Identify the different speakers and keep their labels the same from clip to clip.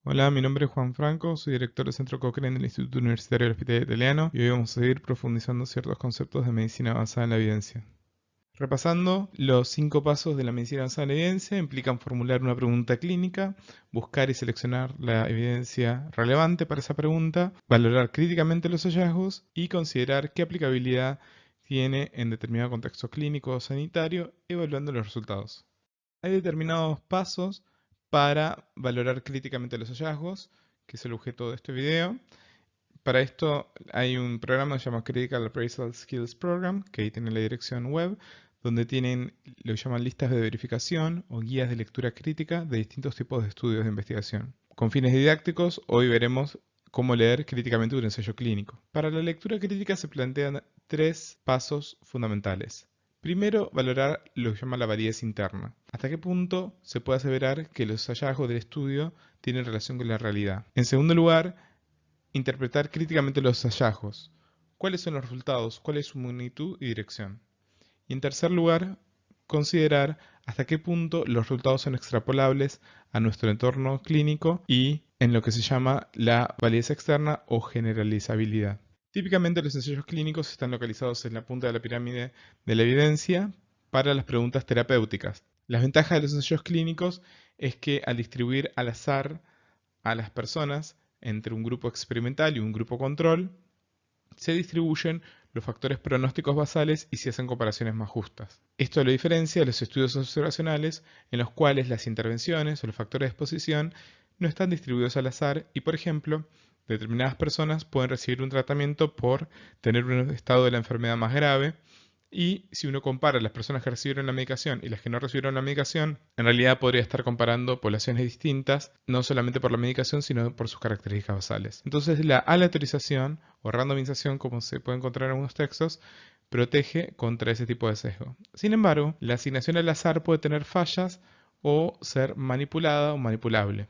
Speaker 1: Hola, mi nombre es Juan Franco, soy director del Centro Cochrane del Instituto Universitario del Hospital Italiano y hoy vamos a seguir profundizando ciertos conceptos de medicina basada en la evidencia. Repasando, los 5 pasos de la medicina basada en la evidencia implican formular una pregunta clínica, buscar y seleccionar la evidencia relevante para esa pregunta, valorar críticamente los hallazgos y considerar qué aplicabilidad tiene en determinado contexto clínico o sanitario, evaluando los resultados. Hay determinados pasos para valorar críticamente los hallazgos, que es el objeto de este video. Para esto hay un programa que se llama Critical Appraisal Skills Program, que ahí tiene la dirección web, donde tienen lo que llaman listas de verificación o guías de lectura crítica de distintos tipos de estudios de investigación. Con fines didácticos, hoy veremos cómo leer críticamente un ensayo clínico. Para la lectura crítica se plantean 3 pasos fundamentales. Primero, valorar lo que se llama la validez interna. ¿Hasta qué punto se puede aseverar que los hallazgos del estudio tienen relación con la realidad? En segundo lugar, interpretar críticamente los hallazgos. ¿Cuáles son los resultados? ¿Cuál es su magnitud y dirección? Y en tercer lugar, considerar hasta qué punto los resultados son extrapolables a nuestro entorno clínico y en lo que se llama la validez externa o generalizabilidad. Típicamente los ensayos clínicos están localizados en la punta de la pirámide de la evidencia para las preguntas terapéuticas. Las ventajas de los ensayos clínicos es que al distribuir al azar a las personas entre un grupo experimental y un grupo control, se distribuyen los factores pronósticos basales y se hacen comparaciones más justas. Esto lo diferencia de los estudios observacionales en los cuales las intervenciones o los factores de exposición no están distribuidos al azar y, por ejemplo, determinadas personas pueden recibir un tratamiento por tener un estado de la enfermedad más grave y si uno compara las personas que recibieron la medicación y las que no recibieron la medicación, en realidad podría estar comparando poblaciones distintas, no solamente por la medicación, sino por sus características basales. Entonces, la aleatorización o randomización, como se puede encontrar en algunos textos, protege contra ese tipo de sesgo. Sin embargo, la asignación al azar puede tener fallas o ser manipulada o manipulable.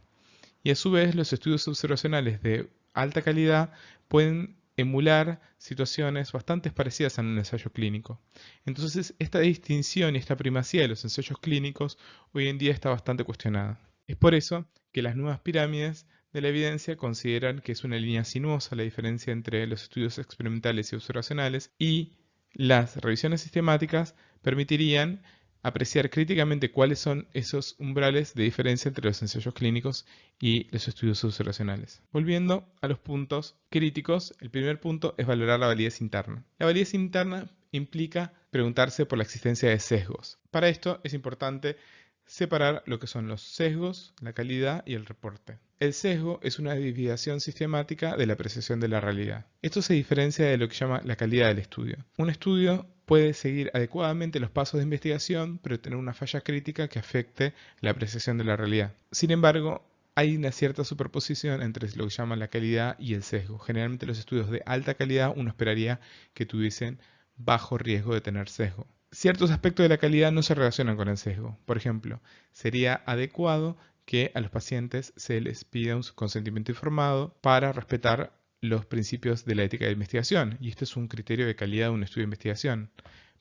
Speaker 1: Y a su vez, los estudios observacionales de alta calidad pueden emular situaciones bastante parecidas a un ensayo clínico. Entonces, esta distinción y esta primacía de los ensayos clínicos hoy en día está bastante cuestionada. Es por eso que las nuevas pirámides de la evidencia consideran que es una línea sinuosa la diferencia entre los estudios experimentales y observacionales y las revisiones sistemáticas permitirían apreciar críticamente cuáles son esos umbrales de diferencia entre los ensayos clínicos y los estudios observacionales. Volviendo a los puntos críticos, el primer punto es valorar la validez interna. La validez interna implica preguntarse por la existencia de sesgos. Para esto es importante separar lo que son los sesgos, la calidad y el reporte. El sesgo es una desviación sistemática de la apreciación de la realidad. Esto se diferencia de lo que llama la calidad del estudio. Un estudio puede seguir adecuadamente los pasos de investigación, pero tener una falla crítica que afecte la apreciación de la realidad. Sin embargo, hay una cierta superposición entre lo que llaman la calidad y el sesgo. Generalmente los estudios de alta calidad uno esperaría que tuviesen bajo riesgo de tener sesgo. Ciertos aspectos de la calidad no se relacionan con el sesgo. Por ejemplo, sería adecuado que a los pacientes se les pida un consentimiento informado para respetar los principios de la ética de investigación, y este es un criterio de calidad de un estudio de investigación.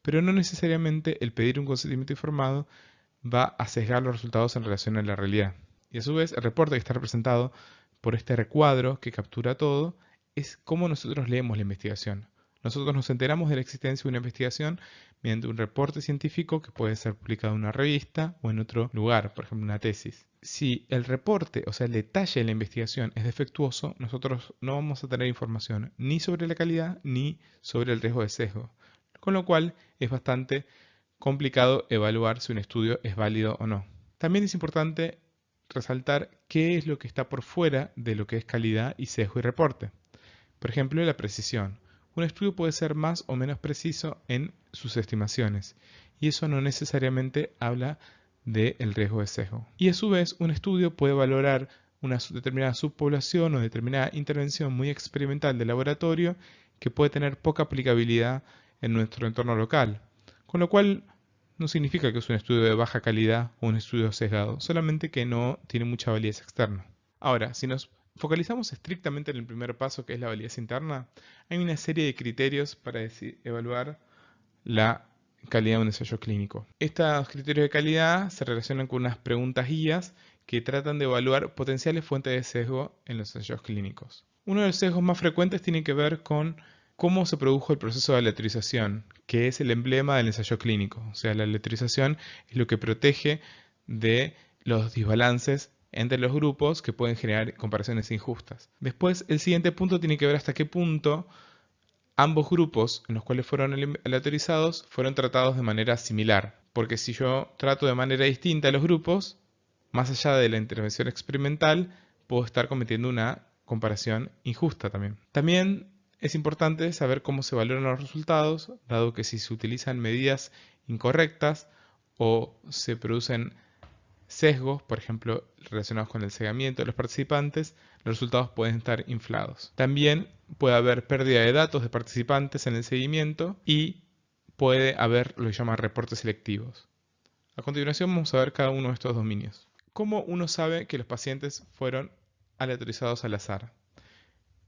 Speaker 1: Pero no necesariamente el pedir un consentimiento informado va a sesgar los resultados en relación a la realidad. Y a su vez, el reporte que está representado por este recuadro que captura todo es cómo nosotros leemos la investigación. Nosotros nos enteramos de la existencia de una investigación mediante un reporte científico que puede ser publicado en una revista o en otro lugar, por ejemplo una tesis. Si el reporte, o sea el detalle de la investigación es defectuoso, nosotros no vamos a tener información ni sobre la calidad ni sobre el riesgo de sesgo. Con lo cual es bastante complicado evaluar si un estudio es válido o no. También es importante resaltar qué es lo que está por fuera de lo que es calidad y sesgo y reporte. Por ejemplo, la precisión. Un estudio puede ser más o menos preciso en sus estimaciones, y eso no necesariamente habla del riesgo de sesgo. Y a su vez, un estudio puede valorar una determinada subpoblación o determinada intervención muy experimental de laboratorio que puede tener poca aplicabilidad en nuestro entorno local, con lo cual no significa que es un estudio de baja calidad o un estudio sesgado, solamente que no tiene mucha validez externa. Ahora, si nos focalizamos estrictamente en el primer paso, que es la validez interna, hay una serie de criterios para evaluar la calidad de un ensayo clínico. Estos criterios de calidad se relacionan con unas preguntas guías que tratan de evaluar potenciales fuentes de sesgo en los ensayos clínicos. Uno de los sesgos más frecuentes tiene que ver con cómo se produjo el proceso de aleatorización, que es el emblema del ensayo clínico. O sea, la aleatorización es lo que protege de los desbalances entre los grupos que pueden generar comparaciones injustas. Después, el siguiente punto tiene que ver hasta qué punto ambos grupos en los cuales fueron aleatorizados fueron tratados de manera similar. Porque si yo trato de manera distinta a los grupos, más allá de la intervención experimental, puedo estar cometiendo una comparación injusta también. También es importante saber cómo se valoran los resultados, dado que si se utilizan medidas incorrectas o se producen sesgos, por ejemplo, relacionados con el cegamiento de los participantes, los resultados pueden estar inflados. También puede haber pérdida de datos de participantes en el seguimiento y puede haber lo que llaman reportes selectivos. A continuación vamos a ver cada uno de estos dominios. ¿Cómo uno sabe que los pacientes fueron aleatorizados al azar?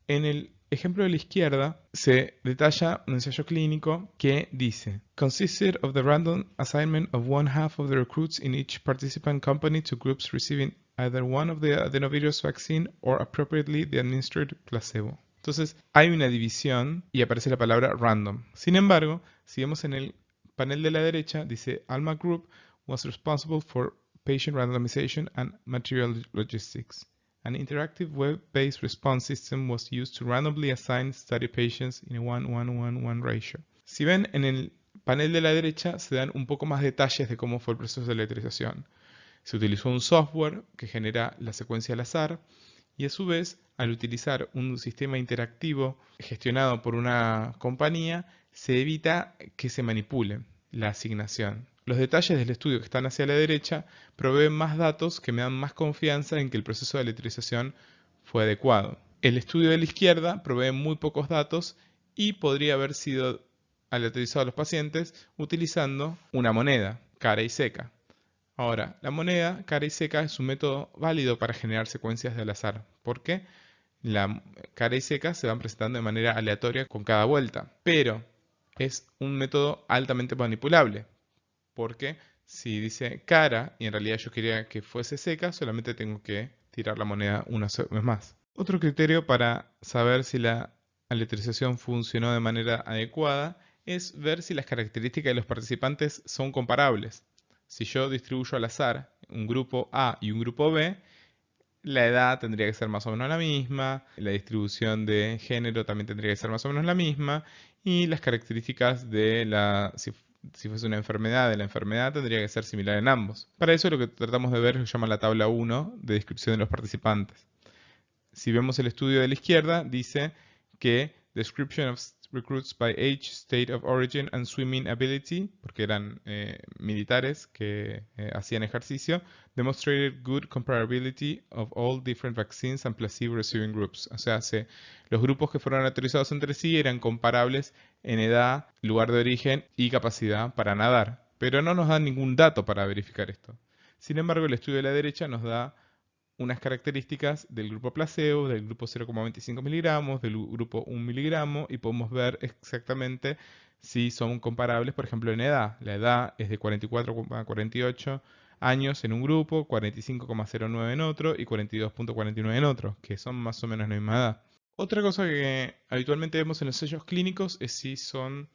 Speaker 1: En el ejemplo de la izquierda se detalla un ensayo clínico que dice: consisted of the random assignment of one half of the recruits in each participant company to groups receiving either one of the adenovirus vaccine or appropriately the administered placebo. Entonces hay una división y aparece la palabra random. Sin embargo, si vemos en el panel de la derecha, dice Alma Group was responsible for patient randomization and material logistics. An interactive web-based response system was used to randomly assign study patients in a 1:1:1 ratio. Si ven, en el panel de la derecha se dan un poco más detalles de cómo fue el proceso de aleatorización. Se utilizó un software que genera la secuencia al azar y a su vez, al utilizar un sistema interactivo gestionado por una compañía, se evita que se manipule la asignación. Los detalles del estudio que están hacia la derecha proveen más datos que me dan más confianza en que el proceso de aleatorización fue adecuado. El estudio de la izquierda provee muy pocos datos y podría haber sido aleatorizado a los pacientes utilizando una moneda, cara y seca. Ahora, la moneda cara y seca es un método válido para generar secuencias de al azar. ¿Por qué? La cara y seca se van presentando de manera aleatoria con cada vuelta, pero es un método altamente manipulable. Porque si dice cara y en realidad yo quería que fuese seca, solamente tengo que tirar la moneda una vez más. Otro criterio para saber si la aleatorización funcionó de manera adecuada es ver si las características de los participantes son comparables. Si yo distribuyo al azar un grupo A y un grupo B, la edad tendría que ser más o menos la misma, la distribución de género también tendría que ser más o menos la misma, y las características de si fuese una enfermedad, de la enfermedad tendría que ser similar en ambos. Para eso lo que tratamos de ver se llama la tabla 1 de descripción de los participantes. Si vemos el estudio de la izquierda, dice que description of recruits by age, state of origin and swimming ability, porque eran militares que hacían ejercicio, demonstrated good comparability of all different vaccines and placebo receiving groups. O sea, los grupos que fueron autorizados entre sí eran comparables en edad, lugar de origen y capacidad para nadar, pero no nos dan ningún dato para verificar esto. Sin embargo, el estudio de la derecha nos da unas características del grupo placebo, del grupo 0,25 miligramos, del grupo 1 miligramo y podemos ver exactamente si son comparables, por ejemplo, en edad. La edad es de 44,48 años en un grupo, 45,09 en otro y 42,49 en otro, que son más o menos la misma edad. Otra cosa que habitualmente vemos en los ensayos clínicos es si son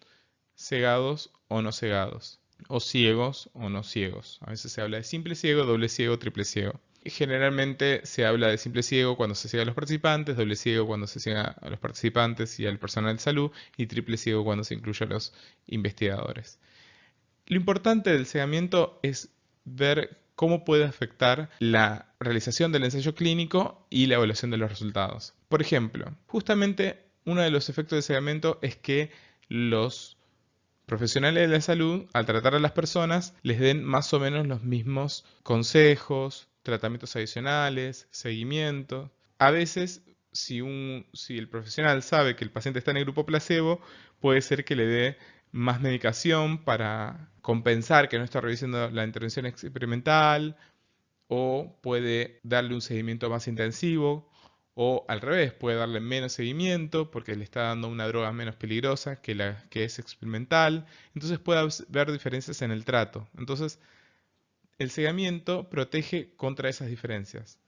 Speaker 1: cegados o no cegados, o ciegos o no ciegos. A veces se habla de simple ciego, doble ciego, triple ciego. Generalmente se habla de simple ciego cuando se ciega a los participantes, doble ciego cuando se ciega a los participantes y al personal de salud, y triple ciego cuando se incluye a los investigadores. Lo importante del cegamiento es ver cómo puede afectar la realización del ensayo clínico y la evaluación de los resultados. Por ejemplo, justamente uno de los efectos del cegamiento es que los profesionales de la salud, al tratar a las personas, les den más o menos los mismos consejos, tratamientos adicionales, seguimiento. A veces, si el profesional sabe que el paciente está en el grupo placebo, puede ser que le dé más medicación para compensar que no está revisando la intervención experimental, o puede darle un seguimiento más intensivo, o al revés, puede darle menos seguimiento porque le está dando una droga menos peligrosa que la que es experimental. Entonces puede haber diferencias en el trato. Entonces el cegamiento protege contra esas diferencias.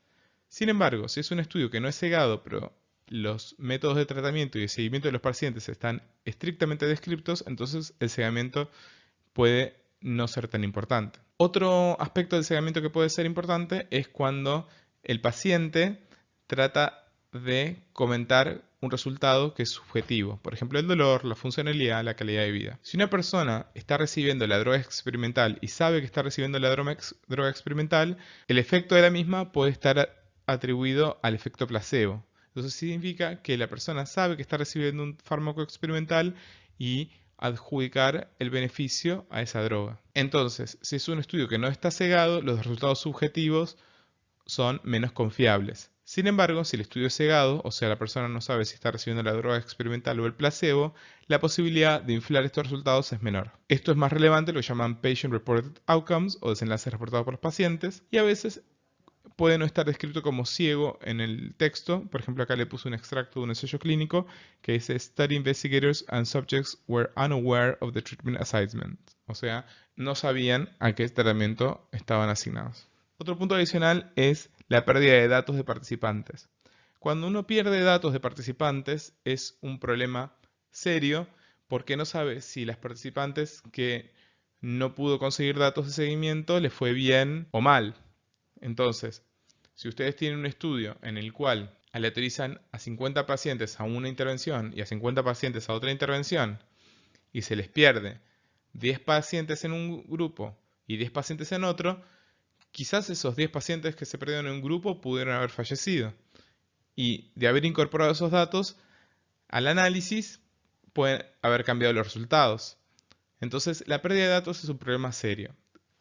Speaker 1: Sin embargo, si es un estudio que no es cegado, pero los métodos de tratamiento y de seguimiento de los pacientes están estrictamente descriptos, entonces el cegamiento puede no ser tan importante. Otro aspecto del cegamiento que puede ser importante es cuando el paciente trata de comentar un resultado que es subjetivo, por ejemplo el dolor, la funcionalidad, la calidad de vida. Si una persona está recibiendo la droga experimental y sabe que está recibiendo la droga experimental, el efecto de la misma puede estar atribuido al efecto placebo. Entonces significa que la persona sabe que está recibiendo un fármaco experimental y adjudicar el beneficio a esa droga. Entonces, si es un estudio que no está cegado, los resultados subjetivos son menos confiables. Sin embargo, si el estudio es cegado, o sea, la persona no sabe si está recibiendo la droga experimental o el placebo, la posibilidad de inflar estos resultados es menor. Esto es más relevante, lo llaman Patient Reported Outcomes o desenlaces reportados por los pacientes, y a veces puede no estar descrito como ciego en el texto. Por ejemplo, acá le puse un extracto de un ensayo clínico que dice Study investigators and subjects were unaware of the treatment assignment. O sea, no sabían a qué tratamiento estaban asignados. Otro punto adicional es la pérdida de datos de participantes. Cuando uno pierde datos de participantes es un problema serio porque no sabe si las participantes que no pudo conseguir datos de seguimiento les fue bien o mal. Entonces, si ustedes tienen un estudio en el cual aleatorizan a 50 pacientes a una intervención y a 50 pacientes a otra intervención y se les pierde 10 pacientes en un grupo y 10 pacientes en otro, quizás esos 10 pacientes que se perdieron en un grupo pudieron haber fallecido. Y de haber incorporado esos datos al análisis, pueden haber cambiado los resultados. Entonces, la pérdida de datos es un problema serio.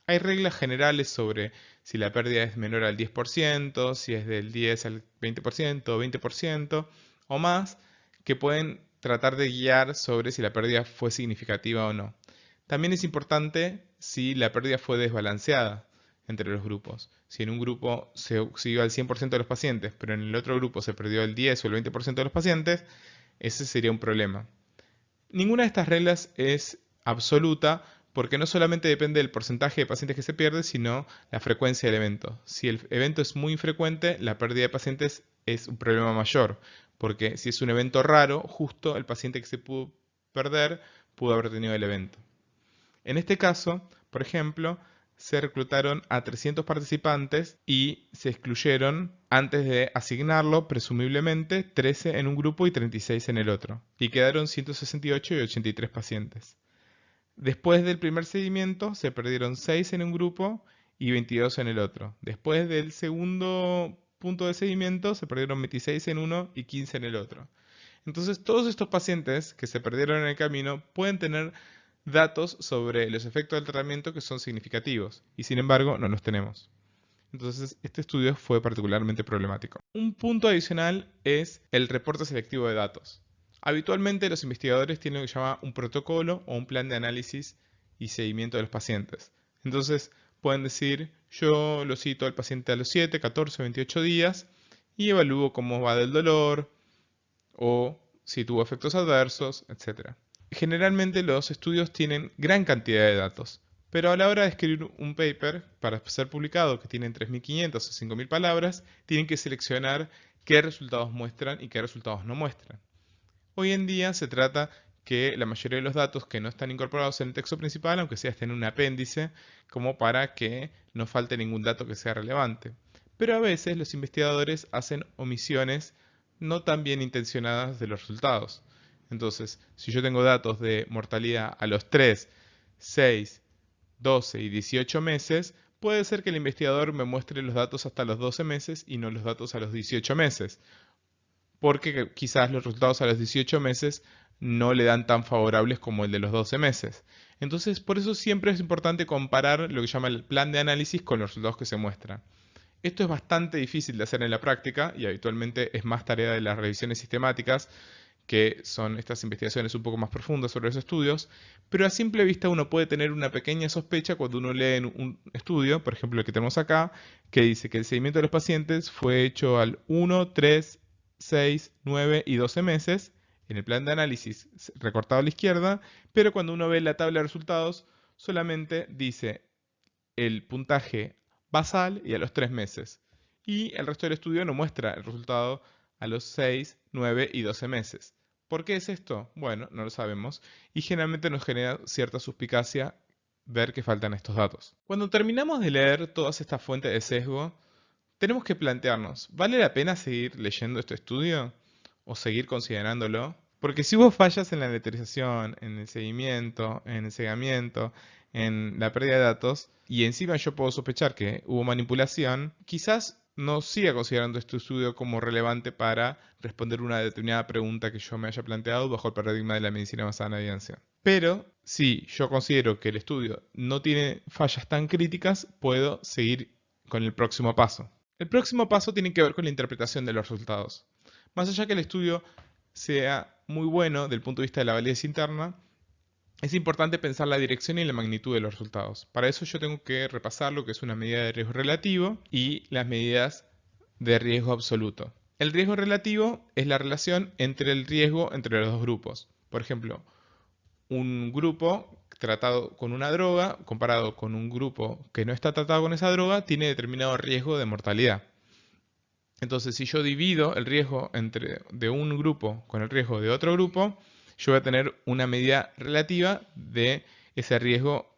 Speaker 1: Hay reglas generales sobre si la pérdida es menor al 10%, si es del 10 al 20%, 20% o más, que pueden tratar de guiar sobre si la pérdida fue significativa o no. También es importante si la pérdida fue desbalanceada entre los grupos. Si en un grupo se siguió al 100% de los pacientes, pero en el otro grupo se perdió el 10 o el 20% de los pacientes, ese sería un problema. Ninguna de estas reglas es absoluta porque no solamente depende del porcentaje de pacientes que se pierde, sino la frecuencia del evento. Si el evento es muy infrecuente, la pérdida de pacientes es un problema mayor, porque si es un evento raro, justo el paciente que se pudo perder pudo haber tenido el evento. En este caso, por ejemplo, se reclutaron a 300 participantes y se excluyeron, antes de asignarlo, presumiblemente 13 en un grupo y 36 en el otro, y quedaron 168 y 83 pacientes. Después del primer seguimiento se perdieron 6 en un grupo y 22 en el otro. Después del segundo punto de seguimiento se perdieron 26 en uno y 15 en el otro. Entonces todos estos pacientes que se perdieron en el camino pueden tener datos sobre los efectos del tratamiento que son significativos y sin embargo no los tenemos. Entonces este estudio fue particularmente problemático. Un punto adicional es el reporte selectivo de datos. Habitualmente los investigadores tienen lo que se llama un protocolo o un plan de análisis y seguimiento de los pacientes. Entonces pueden decir, yo lo cito al paciente a los 7, 14, 28 días y evalúo cómo va del dolor o si tuvo efectos adversos, etc. Generalmente los estudios tienen gran cantidad de datos, pero a la hora de escribir un paper para ser publicado que tiene 3.500 o 5.000 palabras, tienen que seleccionar qué resultados muestran y qué resultados no muestran. Hoy en día se trata que la mayoría de los datos que no están incorporados en el texto principal, aunque sea estén en un apéndice, como para que no falte ningún dato que sea relevante. Pero a veces los investigadores hacen omisiones no tan bien intencionadas de los resultados. Entonces, si yo tengo datos de mortalidad a los 3, 6, 12 y 18 meses, puede ser que el investigador me muestre los datos hasta los 12 meses y no los datos a los 18 meses, porque quizás los resultados a los 18 meses no le dan tan favorables como el de los 12 meses. Entonces, por eso siempre es importante comparar lo que llama el plan de análisis con los resultados que se muestran. Esto es bastante difícil de hacer en la práctica y habitualmente es más tarea de las revisiones sistemáticas, que son estas investigaciones un poco más profundas sobre los estudios, pero a simple vista uno puede tener una pequeña sospecha cuando uno lee en un estudio, por ejemplo el que tenemos acá, que dice que el seguimiento de los pacientes fue hecho al 1, 3, 6, 9 y 12 meses, en el plan de análisis recortado a la izquierda, pero cuando uno ve la tabla de resultados solamente dice el puntaje basal y a los 3 meses. Y el resto del estudio no muestra el resultado a los 6, 9 y 12 meses. ¿Por qué es esto? Bueno, no lo sabemos y generalmente nos genera cierta suspicacia ver que faltan estos datos. Cuando terminamos de leer todas estas fuentes de sesgo, tenemos que plantearnos, ¿vale la pena seguir leyendo este estudio o seguir considerándolo? Porque si hubo fallas en la letterización, en el seguimiento, en el cegamiento, en la pérdida de datos, y encima yo puedo sospechar que hubo manipulación, quizás no siga considerando este estudio como relevante para responder una determinada pregunta que yo me haya planteado bajo el paradigma de la medicina basada en la evidencia. Pero si yo considero que el estudio no tiene fallas tan críticas, puedo seguir con el próximo paso. El próximo paso tiene que ver con la interpretación de los resultados. Más allá que el estudio sea muy bueno del punto de vista de la validez interna, es importante pensar la dirección y la magnitud de los resultados. Para eso yo tengo que repasar lo que es una medida de riesgo relativo y las medidas de riesgo absoluto. El riesgo relativo es la relación entre el riesgo entre los dos grupos. Por ejemplo, un grupo tratado con una droga comparado con un grupo que no está tratado con esa droga tiene determinado riesgo de mortalidad. Entonces, si yo divido el riesgo de un grupo con el riesgo de otro grupo, yo voy a tener una medida relativa de ese riesgo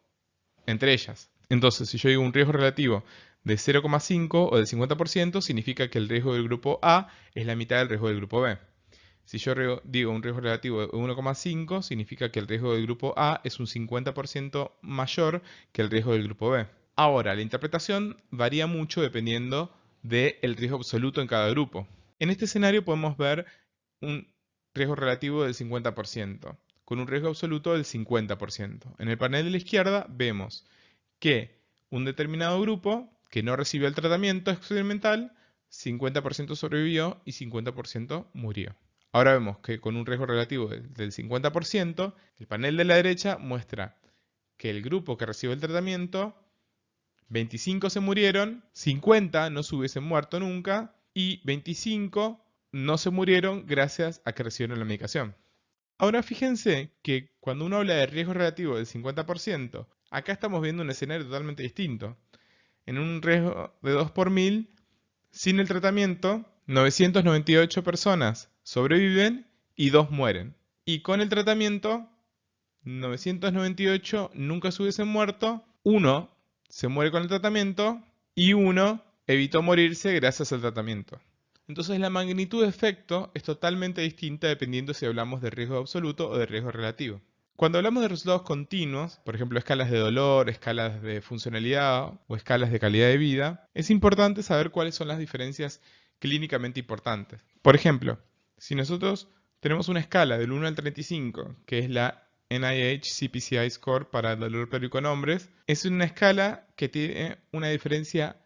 Speaker 1: entre ellas. Entonces, si yo digo un riesgo relativo de 0,5 o del 50%, significa que el riesgo del grupo A es la mitad del riesgo del grupo B. Si yo digo un riesgo relativo de 1,5, significa que el riesgo del grupo A es un 50% mayor que el riesgo del grupo B. Ahora, la interpretación varía mucho dependiendo del riesgo absoluto en cada grupo. En este escenario podemos ver un riesgo relativo del 50%, con un riesgo absoluto del 50%. En el panel de la izquierda vemos que un determinado grupo que no recibió el tratamiento experimental, 50% sobrevivió y 50% murió. Ahora vemos que con un riesgo relativo del 50%, el panel de la derecha muestra que el grupo que recibió el tratamiento, 25 se murieron, 50 no se hubiesen muerto nunca y 25 no se murieron gracias a que recibieron la medicación. Ahora fíjense que cuando uno habla de riesgo relativo del 50%, acá estamos viendo un escenario totalmente distinto. En un riesgo de 2 por 1000, sin el tratamiento, 998 personas sobreviven y 2 mueren. Y con el tratamiento, 998 nunca se hubiesen muerto, 1 se muere con el tratamiento y 1 evitó morirse gracias al tratamiento. Entonces la magnitud de efecto es totalmente distinta dependiendo si hablamos de riesgo absoluto o de riesgo relativo. Cuando hablamos de resultados continuos, por ejemplo escalas de dolor, escalas de funcionalidad o escalas de calidad de vida, es importante saber cuáles son las diferencias clínicamente importantes. Por ejemplo, si nosotros tenemos una escala del 1 al 35, que es la NIH CPCI Score para el dolor pélvico en hombres, es una escala que tiene una diferencia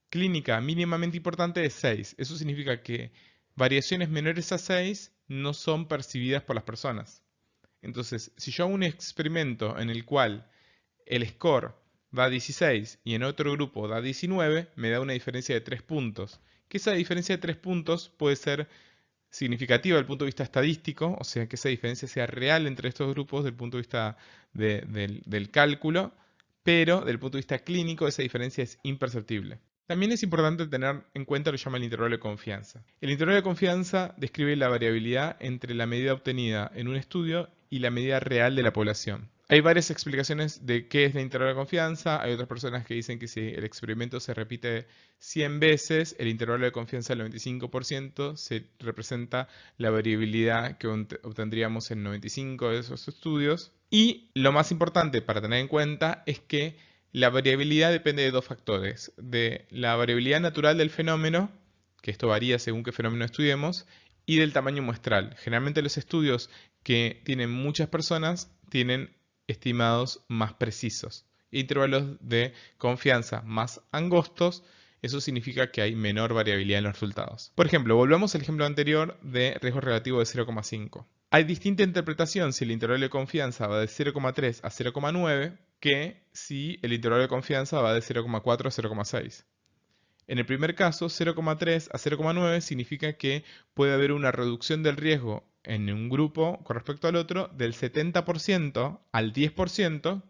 Speaker 1: clínica mínimamente importante de 6. Eso significa que variaciones menores a 6 no son percibidas por las personas. Entonces, si yo hago un experimento en el cual el score da 16 y en otro grupo da 19, me da una diferencia de 3 puntos. Que esa diferencia de 3 puntos puede ser significativa desde el punto de vista estadístico, o sea, que esa diferencia sea real entre estos grupos desde el punto de vista del cálculo, pero desde el punto de vista clínico esa diferencia es imperceptible. También es importante tener en cuenta lo que llama el intervalo de confianza. El intervalo de confianza describe la variabilidad entre la medida obtenida en un estudio y la medida real de la población. Hay varias explicaciones de qué es el intervalo de confianza. Hay otras personas que dicen que si el experimento se repite 100 veces, el intervalo de confianza del 95% se representa la variabilidad que obtendríamos en 95 de esos estudios. Y lo más importante para tener en cuenta es que la variabilidad depende de dos factores, de la variabilidad natural del fenómeno, que esto varía según qué fenómeno estudiemos, y del tamaño muestral. Generalmente los estudios que tienen muchas personas tienen estimados más precisos. Intervalos de confianza más angostos, eso significa que hay menor variabilidad en los resultados. Por ejemplo, volvamos al ejemplo anterior de riesgo relativo de 0,5. Hay distinta interpretación si el intervalo de confianza va de 0,3 a 0,9 que si el intervalo de confianza va de 0,4 a 0,6. En el primer caso, 0,3 a 0,9 significa que puede haber una reducción del riesgo en un grupo con respecto al otro del 70% al 10%,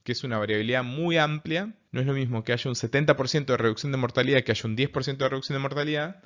Speaker 1: que es una variabilidad muy amplia. No es lo mismo que haya un 70% de reducción de mortalidad que haya un 10% de reducción de mortalidad,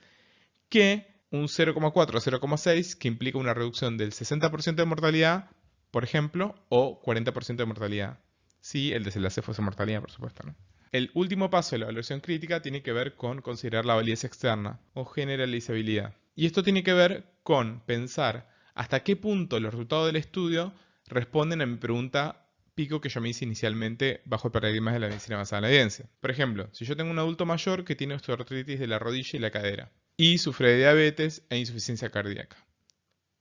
Speaker 1: que un 0,4 o 0,6 que implica una reducción del 60% de mortalidad, por ejemplo, o 40% de mortalidad. Si el desenlace fuese mortalidad, por supuesto, ¿no? El último paso de la evaluación crítica tiene que ver con considerar la validez externa o generalizabilidad. Y esto tiene que ver con pensar hasta qué punto los resultados del estudio responden a mi pregunta pico que yo me hice inicialmente bajo el paradigma de la medicina basada en la evidencia. Por ejemplo, si yo tengo un adulto mayor que tiene osteoartritis de la rodilla y la cadera y sufre de diabetes e insuficiencia cardíaca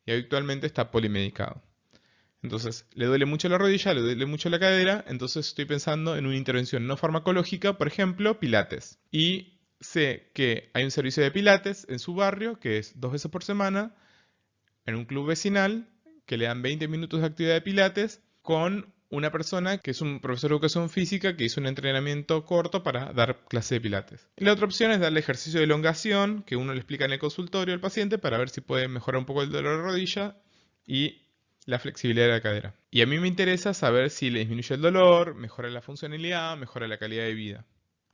Speaker 1: y habitualmente está polimedicado. Entonces, le duele mucho la rodilla, le duele mucho la cadera, entonces estoy pensando en una intervención no farmacológica, por ejemplo, pilates. Y sé que hay un servicio de pilates en su barrio, que es 2 veces por semana, en un club vecinal, que le dan 20 minutos de actividad de pilates, con una persona que es un profesor de educación física que hizo un entrenamiento corto para dar clase de pilates. Y la otra opción es darle ejercicio de elongación, que uno le explica en el consultorio al paciente para ver si puede mejorar un poco el dolor de rodilla y la flexibilidad de la cadera. Y a mí me interesa saber si le disminuye el dolor, mejora la funcionalidad, mejora la calidad de vida.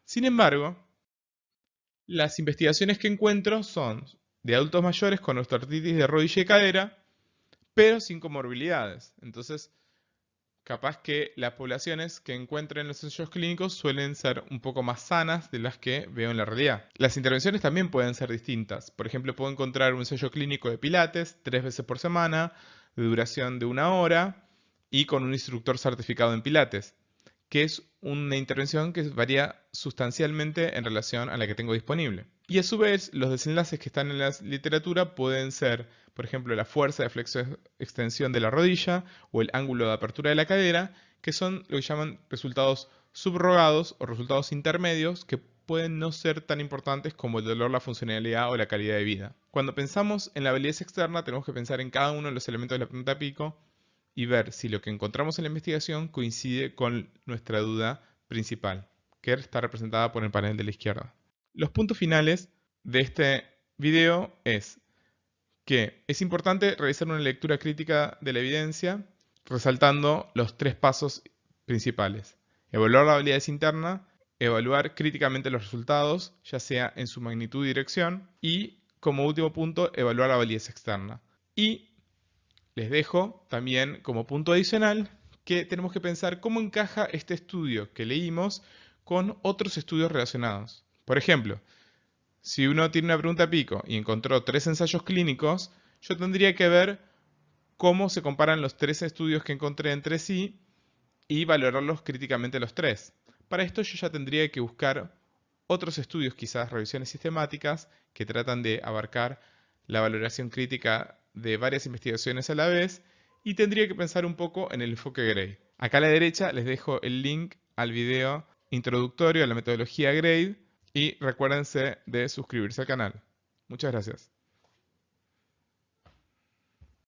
Speaker 1: Sin embargo, las investigaciones que encuentro son de adultos mayores con osteoartritis de rodilla y cadera, pero sin comorbilidades. Entonces, capaz que las poblaciones que encuentro en los ensayos clínicos suelen ser un poco más sanas de las que veo en la realidad. Las intervenciones también pueden ser distintas. Por ejemplo, puedo encontrar un ensayo clínico de pilates 3 veces por semana, de duración de 1 hora, y con un instructor certificado en pilates, que es una intervención que varía sustancialmente en relación a la que tengo disponible. Y a su vez, los desenlaces que están en la literatura pueden ser, por ejemplo, la fuerza de flexo-extensión de la rodilla o el ángulo de apertura de la cadera, que son lo que llaman resultados subrogados o resultados intermedios que pueden no ser tan importantes como el dolor, la funcionalidad o la calidad de vida. Cuando pensamos en la validez externa, tenemos que pensar en cada uno de los elementos de la pregunta pico y ver si lo que encontramos en la investigación coincide con nuestra duda principal, que está representada por el panel de la izquierda. Los puntos finales de este video es que es importante realizar una lectura crítica de la evidencia, resaltando los 3 pasos principales. Evaluar la validez interna, evaluar críticamente los resultados, ya sea en su magnitud y dirección, y como último punto, evaluar la validez externa. Y les dejo también como punto adicional que tenemos que pensar cómo encaja este estudio que leímos con otros estudios relacionados. Por ejemplo, si uno tiene una pregunta pico y encontró 3 ensayos clínicos, yo tendría que ver cómo se comparan los 3 estudios que encontré entre sí y valorarlos críticamente los 3. Para esto yo ya tendría que buscar otros estudios, quizás revisiones sistemáticas, que tratan de abarcar la valoración crítica de varias investigaciones a la vez, y tendría que pensar un poco en el enfoque Grade. Acá a la derecha les dejo el link al video introductorio a la metodología Grade y recuérdense de suscribirse al canal. Muchas gracias.